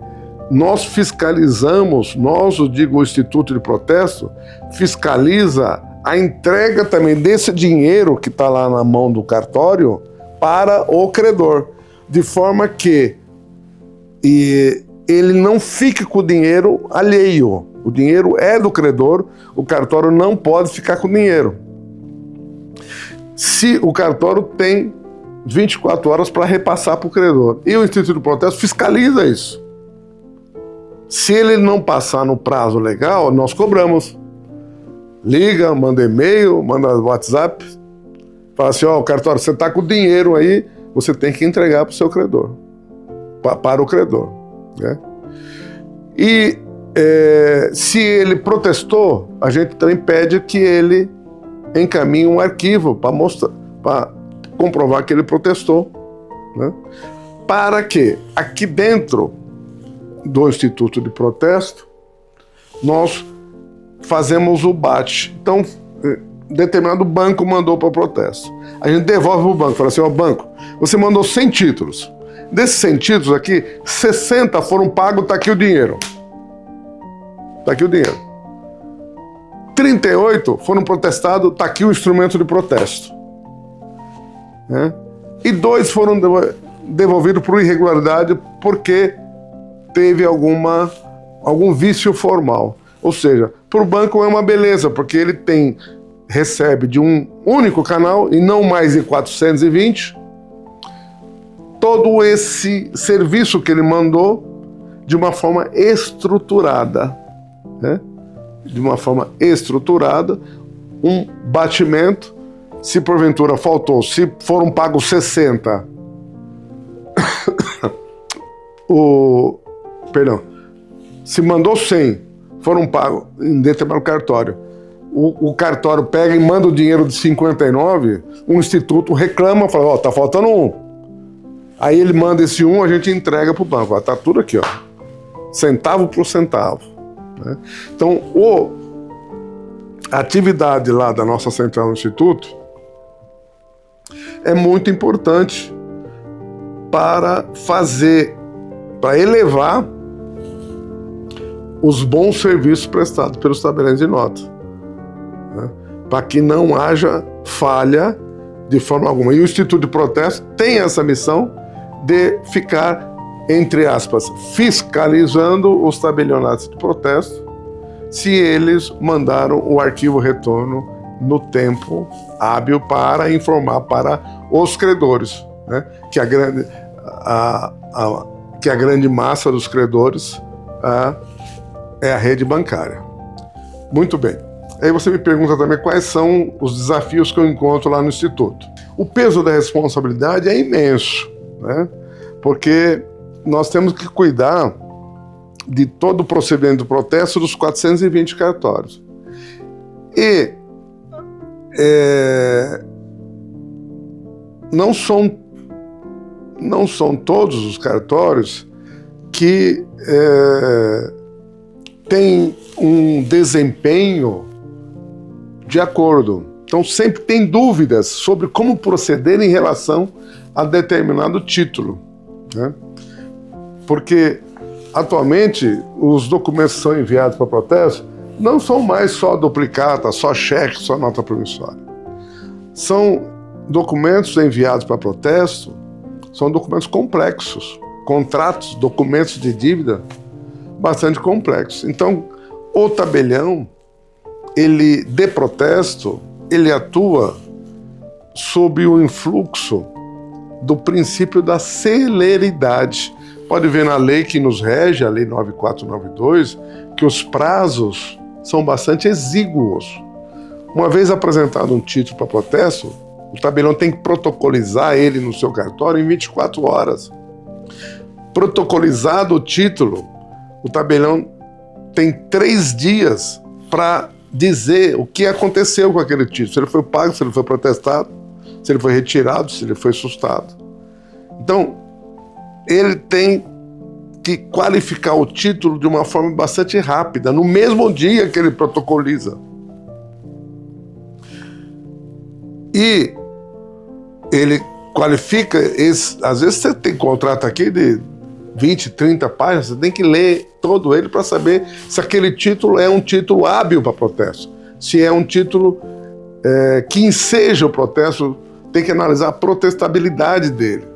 Nós fiscalizamos, o Instituto de Protesto, fiscaliza a entrega também desse dinheiro que está lá na mão do cartório para o credor, de forma que ele não fique com o dinheiro alheio. O dinheiro é do credor, o cartório não pode ficar com o dinheiro. Se o cartório tem 24 horas para repassar para o credor, e o Instituto de Protesto fiscaliza isso. Se ele não passar no prazo legal, nós cobramos. Liga, manda e-mail, manda WhatsApp, fala assim: ó, cartório, você está com o dinheiro aí, você tem que entregar para o seu credor, para o credor, né? E se ele protestou, a gente também pede que ele encaminhe um arquivo para mostrar, para comprovar que ele protestou, né? Para que aqui dentro do Instituto de Protesto nós fazemos o bate. Então, determinado banco mandou para o protesto. A gente devolve para o banco, fala assim: ó, banco, você mandou 100 títulos. Desses 100 títulos aqui, 60 foram pagos, está aqui o dinheiro. Está aqui o dinheiro. 38 foram protestados, está aqui o instrumento de protesto. Né? E 2 foram devolvidos por irregularidade porque teve algum vício formal. Ou seja, para o banco é uma beleza, porque ele tem recebe de um único canal e não mais de 420 todo esse serviço que ele mandou de uma forma estruturada, né? De uma forma estruturada, um batimento. Se porventura faltou, se foram pagos 60, se mandou 100, foram pagos em determinado cartório, o cartório pega e manda o dinheiro de 59, o instituto reclama, fala, ó, tá faltando um. Aí ele manda esse um, a gente entrega pro banco, ó, tá tudo aqui, ó, centavo por centavo, né? Então, a atividade lá da nossa central no instituto é muito importante para elevar os bons serviços prestados pelos tabeliões de nota, né? Para que não haja falha de forma alguma. E o Instituto de Protesto tem essa missão de ficar, entre aspas, fiscalizando os tabelionatos de protesto se eles mandaram o arquivo retorno no tempo hábil para informar para os credores, né? Que a grande massa dos credores é a rede bancária. Muito bem. Aí você me pergunta também quais são os desafios que eu encontro lá no Instituto. O peso da responsabilidade é imenso, né? Porque nós temos que cuidar de todo o procedimento do protesto dos 420 cartórios. E não são todos os cartórios que têm um desempenho de acordo. Então sempre tem dúvidas sobre como proceder em relação a determinado título, né? Porque atualmente os documentos que são enviados para protesto não são mais só duplicata, só cheque, só nota promissória. São documentos enviados para protesto, são documentos complexos, contratos, documentos de dívida bastante complexos. Então, o tabelião, ele de protesto, ele atua sob o influxo do princípio da celeridade. Pode ver na lei que nos rege, a Lei 9492, que os prazos são bastante exíguos. Uma vez apresentado um título para protesto, o tabelião tem que protocolizar ele no seu cartório em 24 horas. Protocolizado o título, o tabelião tem 3 dias para dizer o que aconteceu com aquele título, se ele foi pago, se ele foi protestado, se ele foi retirado, se ele foi sustado. Então, ele tem que qualificar o título de uma forma bastante rápida, no mesmo dia que ele protocoliza. E ele qualifica, às vezes você tem contrato aqui de 20, 30 páginas, você tem que ler todo ele para saber se aquele título é um título hábil para protesto. Se é um título que enseja o protesto, tem que analisar a protestabilidade dele,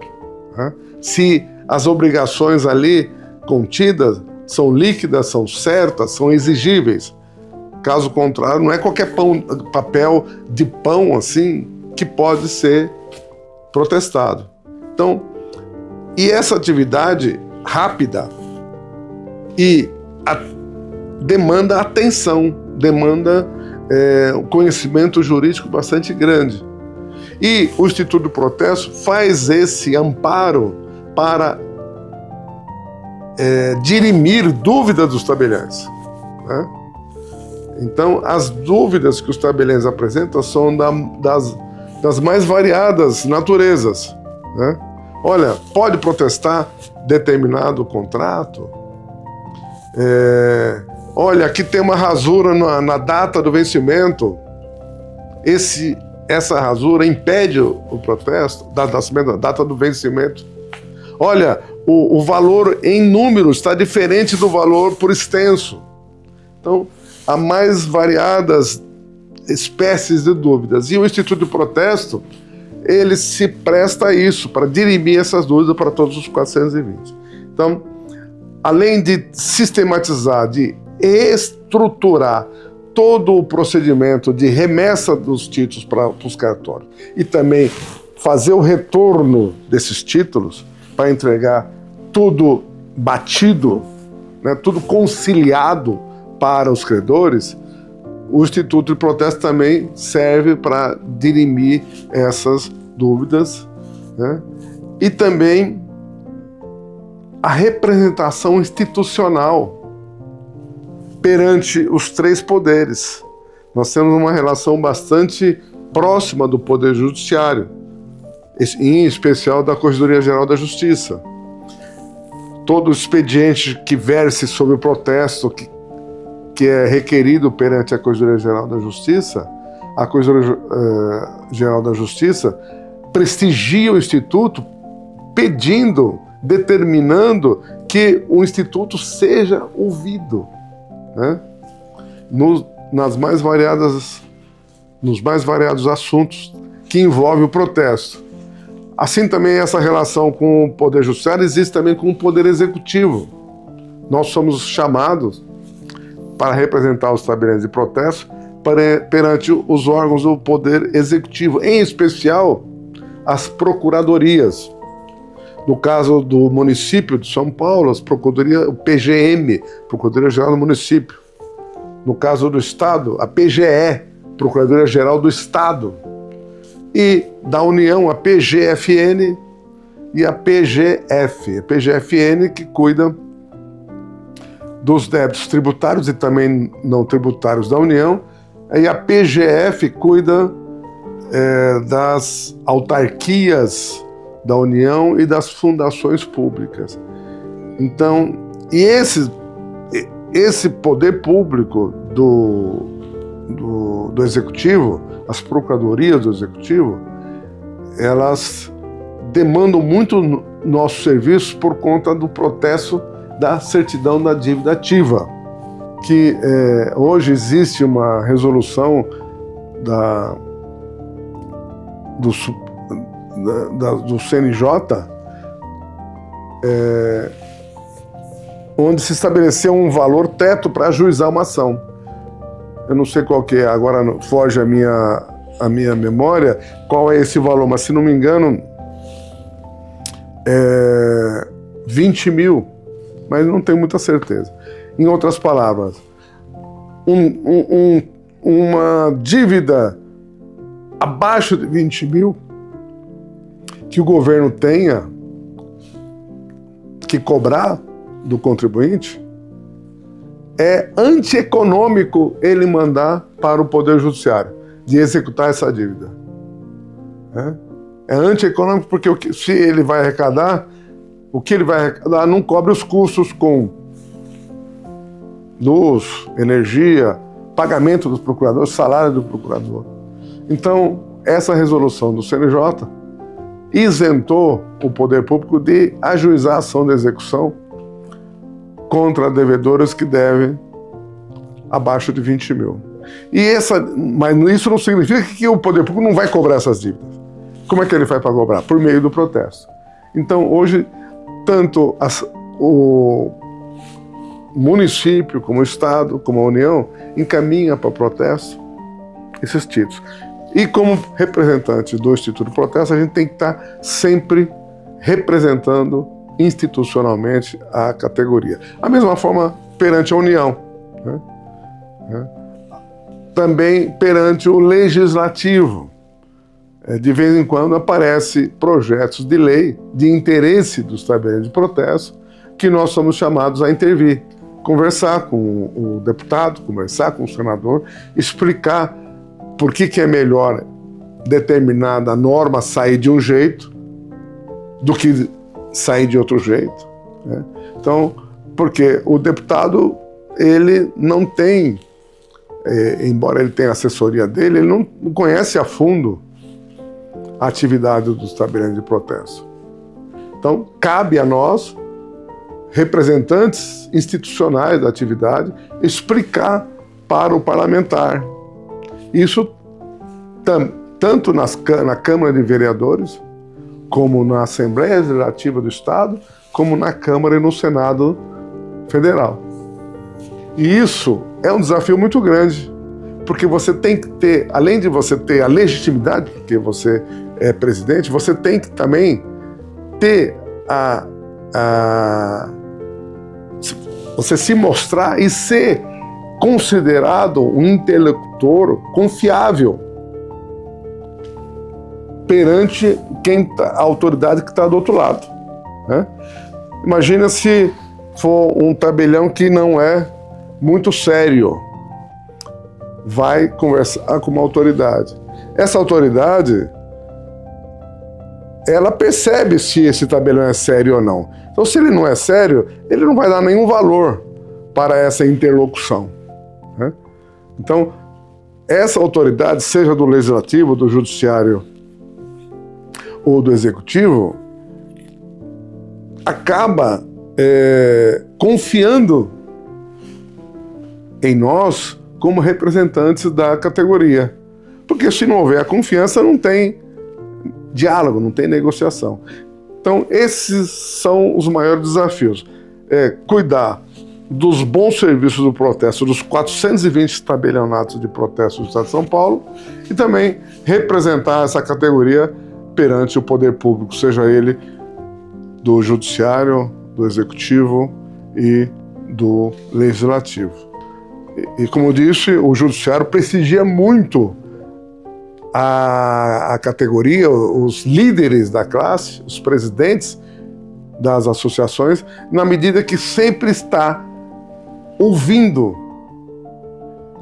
né? Se as obrigações ali contidas são líquidas, são certas, são exigíveis. Caso contrário, não é qualquer papel de pão assim que pode ser protestado. Então, e essa atividade rápida demanda atenção, demanda um conhecimento jurídico bastante grande. E o Instituto do Protesto faz esse amparo para dirimir dúvidas dos tabeliães, né? Então, as dúvidas que os tabeliães apresentam são das mais variadas naturezas, né? Olha, pode protestar determinado contrato? Olha, aqui tem uma rasura na data do vencimento. Essa rasura impede o protesto da data do vencimento. Olha, o valor em número está diferente do valor por extenso. Então, há mais variadas espécies de dúvidas. E o Instituto de Protesto, ele se presta a isso, para dirimir essas dúvidas para todos os 420. Então, além de sistematizar, de estruturar todo o procedimento de remessa dos títulos para os cartórios e também fazer o retorno desses títulos para entregar tudo batido, né, tudo conciliado para os credores, o Instituto de Protesto também serve para dirimir essas dúvidas, né? E também a representação institucional perante os três poderes. Nós temos uma relação bastante próxima do Poder Judiciário, em especial da Corregedoria Geral da Justiça. Todo expediente que verse sobre o protesto que é requerido perante a Corregedoria Geral da Justiça, a Corregedoria Geral da Justiça prestigia o Instituto pedindo, determinando que o Instituto seja ouvido, né? Nos mais variados assuntos que envolvem o protesto. Assim também essa relação com o Poder Judiciário existe também com o Poder Executivo. Nós somos chamados para representar os tabeliões de protesto perante os órgãos do Poder Executivo, em especial as procuradorias. No caso do município de São Paulo, o PGM, Procuradoria Geral do Município. No caso do Estado, a PGE, Procuradoria Geral do Estado. E da União, a PGFN e a PGF. A PGFN que cuida dos débitos tributários e também não tributários da União, e a PGF cuida das autarquias da União e das fundações públicas. Então, e esse poder público do Executivo, as procuradorias do Executivo, elas demandam muito nossos serviços por conta do processo da certidão da dívida ativa, que hoje existe uma resolução do CNJ, onde se estabeleceu um valor teto para ajuizar uma ação. Eu não sei qual que é, agora foge a minha memória, qual é esse valor, mas se não me engano, 20 mil, mas não tenho muita certeza. Em outras palavras, uma dívida abaixo de 20 mil que o governo tenha que cobrar do contribuinte, é antieconômico ele mandar para o Poder Judiciário de executar essa dívida. É antieconômico porque se ele vai arrecadar, o que ele vai arrecadar não cobre os custos com luz, energia, pagamento dos procuradores, salário do procurador. Então, essa resolução do CNJ isentou o poder público de ajuizar a ação de execução contra devedores que devem abaixo de 20 mil. Mas isso não significa que o poder público não vai cobrar essas dívidas. Como é que ele faz para cobrar? Por meio do protesto. Então, hoje, tanto o município, como o Estado, como a União, encaminha para o protesto esses títulos. E como representante do Instituto de Protesto, a gente tem que estar sempre representando institucionalmente a categoria. A mesma forma perante a União, né? Também perante o Legislativo. De vez em quando aparecem projetos de lei de interesse dos tabeliões de protesto que nós somos chamados a intervir, conversar com o deputado, conversar com o senador, explicar por que é melhor determinada norma sair de um jeito do que sair de outro jeito, né? Então, porque o deputado, ele não tem, embora ele tenha a assessoria dele, ele não conhece a fundo a atividade dos tabeliões de protesto. Então, cabe a nós, representantes institucionais da atividade, explicar para o parlamentar. Isso tanto na Câmara de Vereadores, como na Assembleia Legislativa do Estado, como na Câmara e no Senado Federal. E isso é um desafio muito grande, porque você tem que ter, além de você ter a legitimidade, porque você é presidente, você tem que também ter você se mostrar e ser considerado um interlocutor confiável perante a autoridade que está do outro lado, né? Imagina se for um tabelião que não é muito sério, vai conversar com uma autoridade. Essa autoridade, ela percebe se esse tabelião é sério ou não. Então, se ele não é sério, ele não vai dar nenhum valor para essa interlocução, né? Então, essa autoridade, seja do legislativo, do judiciário ou do executivo, acaba confiando em nós como representantes da categoria. Porque se não houver a confiança, não tem diálogo, não tem negociação. Então, esses são os maiores desafios. Cuidar dos bons serviços do protesto, dos 420 tabelionatos de protesto do Estado de São Paulo, e também representar essa categoria perante o poder público, seja ele do judiciário, do executivo e do legislativo. E como eu disse, o judiciário prestigia muito a categoria, os líderes da classe, os presidentes das associações, na medida que sempre está ouvindo,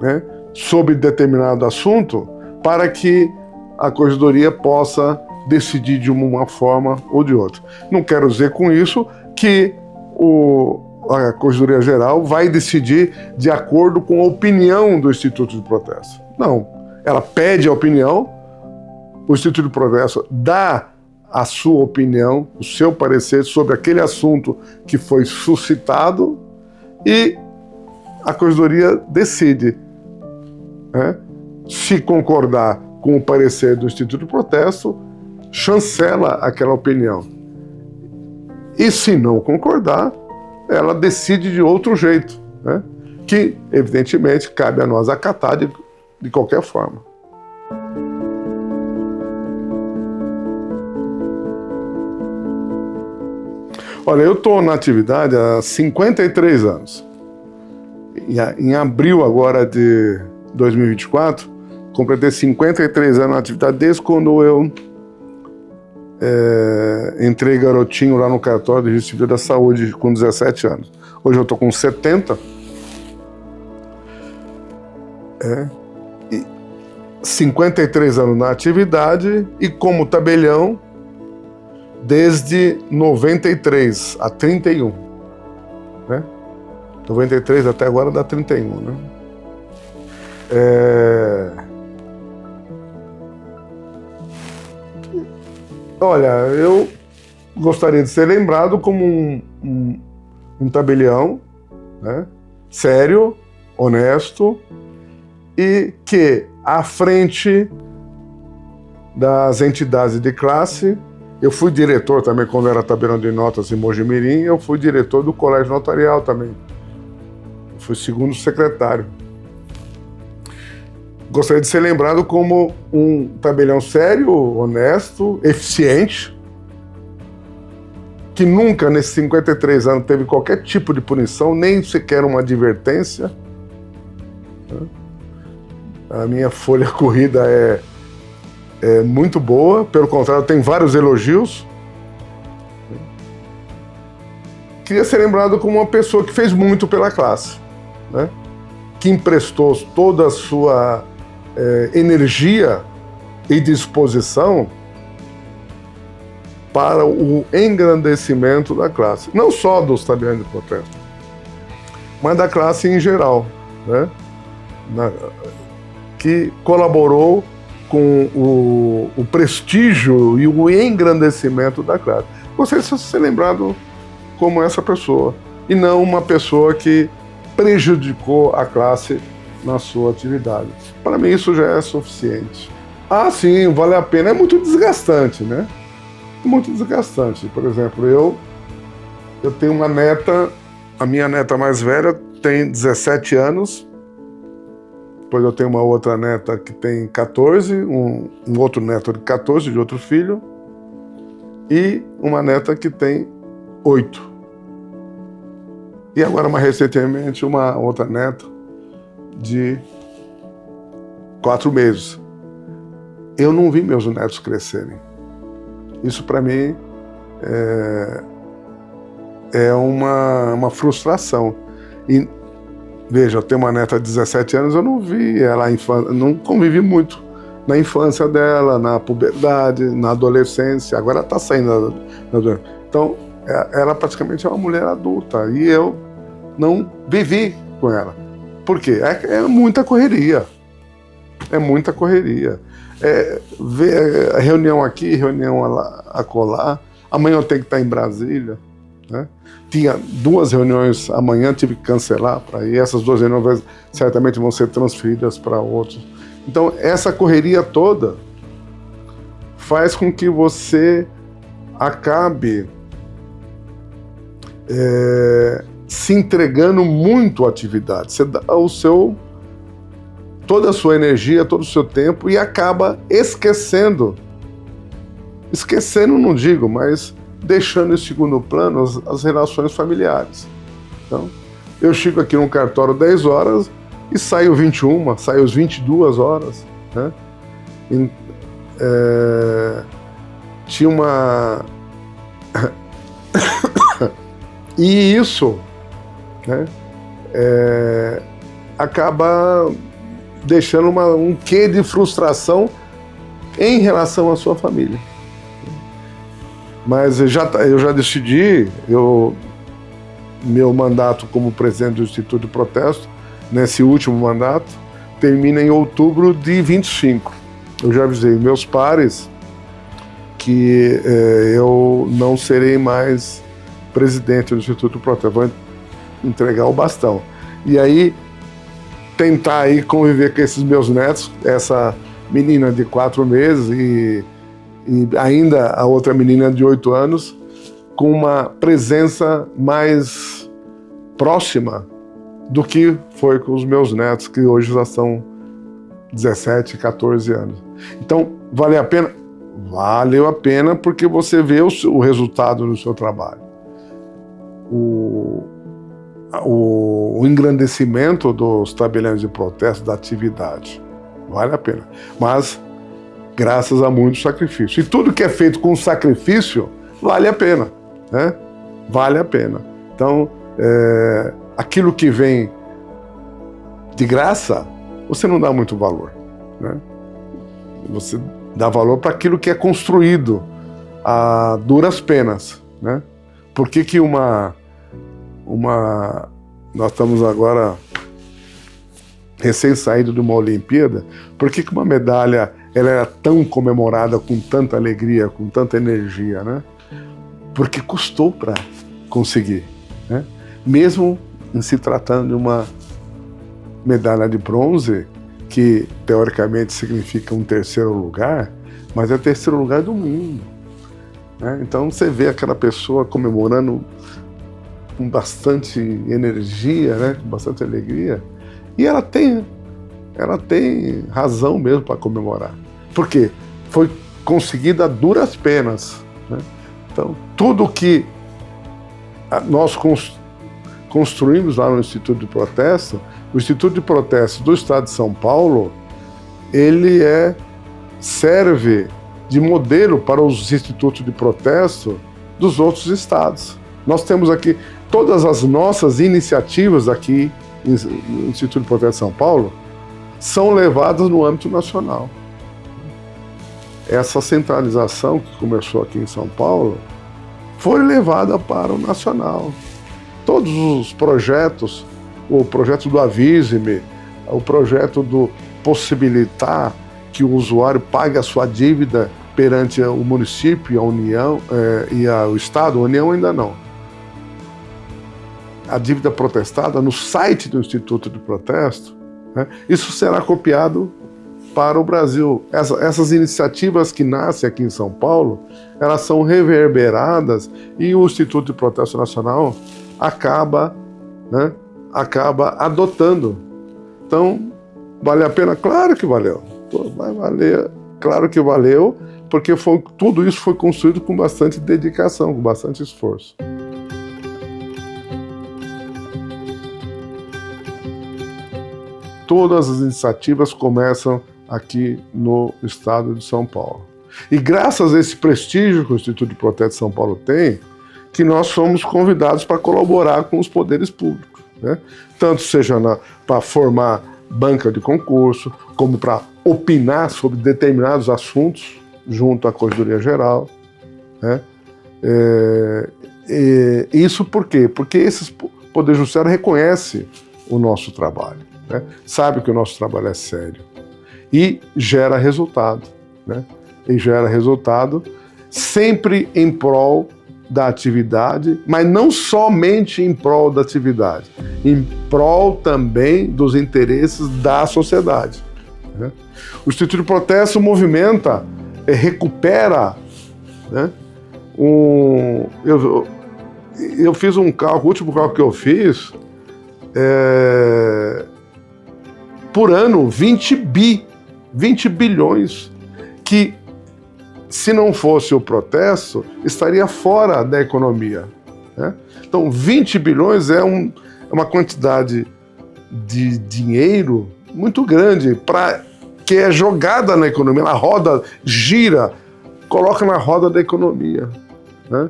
né, sobre determinado assunto, para que a corregedoria possa decidir de uma forma ou de outra. Não quero dizer com isso que a Corregedoria Geral vai decidir de acordo com a opinião do Instituto de Protesto. Não. Ela pede a opinião, o Instituto de Protesto dá a sua opinião, o seu parecer sobre aquele assunto que foi suscitado e a Corregedoria decide, né? Se concordar com o parecer do Instituto de Protesto, chancela aquela opinião. E se não concordar, ela decide de outro jeito, né? Que, evidentemente, cabe a nós acatar de qualquer forma. Olha, eu estou na atividade há 53 anos. Em abril agora de 2024, completei 53 anos na atividade desde quando eu entrei garotinho lá no cartório de Registro Civil da Saúde com 17 anos. Hoje eu estou com 70. E 53 anos na atividade e como tabelião desde 93 a 31. Né? 93 até agora dá 31. Né? Olha, eu gostaria de ser lembrado como um tabelião, né, sério, honesto e que, à frente das entidades de classe, eu fui diretor também, quando era tabelião de notas em Mojimirim, eu fui diretor do Colégio Notarial também. Eu fui segundo secretário. Gostaria de ser lembrado como um tabelião sério, honesto, eficiente, que nunca, nesses 53 anos, teve qualquer tipo de punição, nem sequer uma advertência. A minha folha corrida é muito boa, pelo contrário, tem vários elogios. Queria ser lembrado como uma pessoa que fez muito pela classe, né? Que emprestou toda a sua energia e disposição para o engrandecimento da classe. Não só dos tabeliões de protesto, mas da classe em geral, né? Que colaborou com o prestígio e o engrandecimento da classe. Gostaria de ser lembrado como essa pessoa, e não uma pessoa que prejudicou a classe na sua atividade. Para mim isso já é suficiente. Ah, sim, vale a pena. É muito desgastante, né? Muito desgastante. Por exemplo, eu tenho uma neta, a minha neta mais velha tem 17 anos Depois eu tenho uma outra neta que tem 14, um outro neto de 14, de outro filho, e uma neta que tem 8. E agora, mais recentemente, uma outra neta de 4 meses. Eu não vi meus netos crescerem. Isso, para mim, é uma frustração. E, veja, eu tenho uma neta de 17 anos, eu não vi ela, não convivi muito na infância dela, na puberdade, na adolescência. Agora ela está saindo da adolescência. Então, ela praticamente é uma mulher adulta. E eu não vivi com ela. Por quê? É muita correria. É muita correria. Ver reunião aqui, reunião acolá. Amanhã eu tenho que estar em Brasília, né? Tinha 2 reuniões amanhã, tive que cancelar para ir. Essas 2 reuniões certamente vão ser transferidas para outros. Então, essa correria toda faz com que você acabe se entregando muito à atividade. Você dá toda a sua energia, todo o seu tempo e acaba esquecendo, não digo, mas deixando em segundo plano as relações familiares. Então, eu chego aqui no cartório 10 horas e saio 21, saio às 22 horas, né? Tinha uma... E isso, né, acaba deixando um quê de frustração em relação à sua família. Mas eu já decidi, meu mandato como presidente do Instituto de Protesto, nesse último mandato, termina em outubro de 25. Eu já avisei meus pares que eu não serei mais presidente do Instituto de Protesto, vou entregar o bastão. E aí, tentar aí conviver com esses meus netos, essa menina de 4 meses e ainda a outra menina de 8 anos, com uma presença mais próxima do que foi com os meus netos, que hoje já são 17, 14 anos. Então, vale a pena? Valeu a pena, porque você vê o resultado do seu trabalho. O engrandecimento dos tabeliões de protesto, da atividade. Vale a pena. Mas, graças a muito sacrifício. E tudo que é feito com sacrifício, vale a pena, né? Vale a pena. Então, aquilo que vem de graça, você não dá muito valor, né? Você dá valor para aquilo que é construído a duras penas, né? Por que nós estamos agora recém-saído de uma Olimpíada, por que uma medalha ela era tão comemorada com tanta alegria, com tanta energia, né? Porque custou para conseguir, né? Mesmo em se tratando de uma medalha de bronze, que teoricamente significa um 3º lugar, mas é o 3º lugar do mundo, né? Então você vê aquela pessoa comemorando com bastante energia, né? Com bastante alegria, e ela tem razão mesmo para comemorar. Por quê? Foi conseguida a duras penas, né? Então, tudo que nós construímos lá no Instituto de Protesto, o Instituto de Protesto do Estado de São Paulo, ele serve de modelo para os institutos de protesto dos outros estados. Nós temos aqui todas as nossas iniciativas aqui no Instituto de Protesto de São Paulo são levadas no âmbito nacional. Essa centralização que começou aqui em São Paulo foi levada para o nacional. Todos os projetos, o projeto do Avise-me, o projeto do possibilitar que o usuário pague a sua dívida perante o município, a União e o Estado, a União ainda não. A dívida protestada no site do Instituto de Protesto, né? Isso será copiado para o Brasil. Essas iniciativas que nascem aqui em São Paulo, elas são reverberadas e o Instituto de Protesto Nacional acaba adotando. Então, Vale a pena? Claro que valeu. Pô, vai valer, claro que valeu, porque tudo isso foi construído com bastante dedicação, com bastante esforço. Todas as iniciativas começam aqui no estado de São Paulo. E graças a esse prestígio que o Instituto de Protesto de São Paulo tem, que nós somos convidados para colaborar com os poderes públicos, né? Tanto seja para formar banca de concurso, como para opinar sobre determinados assuntos junto à Corregedoria Geral, né? Isso por quê? Porque esse Poder Judiciário reconhece o nosso trabalho, né? Sabe que o nosso trabalho é sério e gera resultado, né? E gera resultado sempre em prol da atividade, mas não somente em prol da atividade, em prol também dos interesses da sociedade, né? O Instituto de Protesto movimenta, recupera, né? Eu fiz um cálculo, o último cálculo que eu fiz, por ano, 20 bilhões, que, se não fosse o protesto, estaria fora da economia, né? Então, 20 bilhões é uma quantidade de dinheiro muito grande que é jogada na economia, na roda, gira, coloca na roda da economia, né?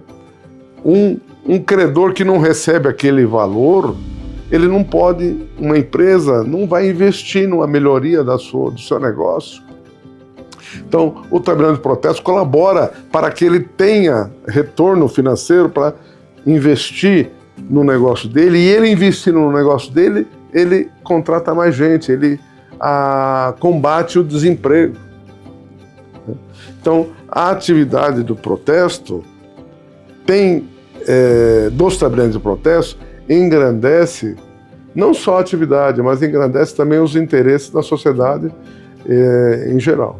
Um credor que não recebe aquele valor, ele não pode, uma empresa não vai investir numa melhoria do seu negócio. Então, o trabalhador de protesto colabora para que ele tenha retorno financeiro para investir no negócio dele, e ele investindo no negócio dele, ele contrata mais gente, ele combate o desemprego. Então, a atividade do protesto dos trabalhadores de protesto, engrandece não só a atividade, mas engrandece também os interesses da sociedade em geral.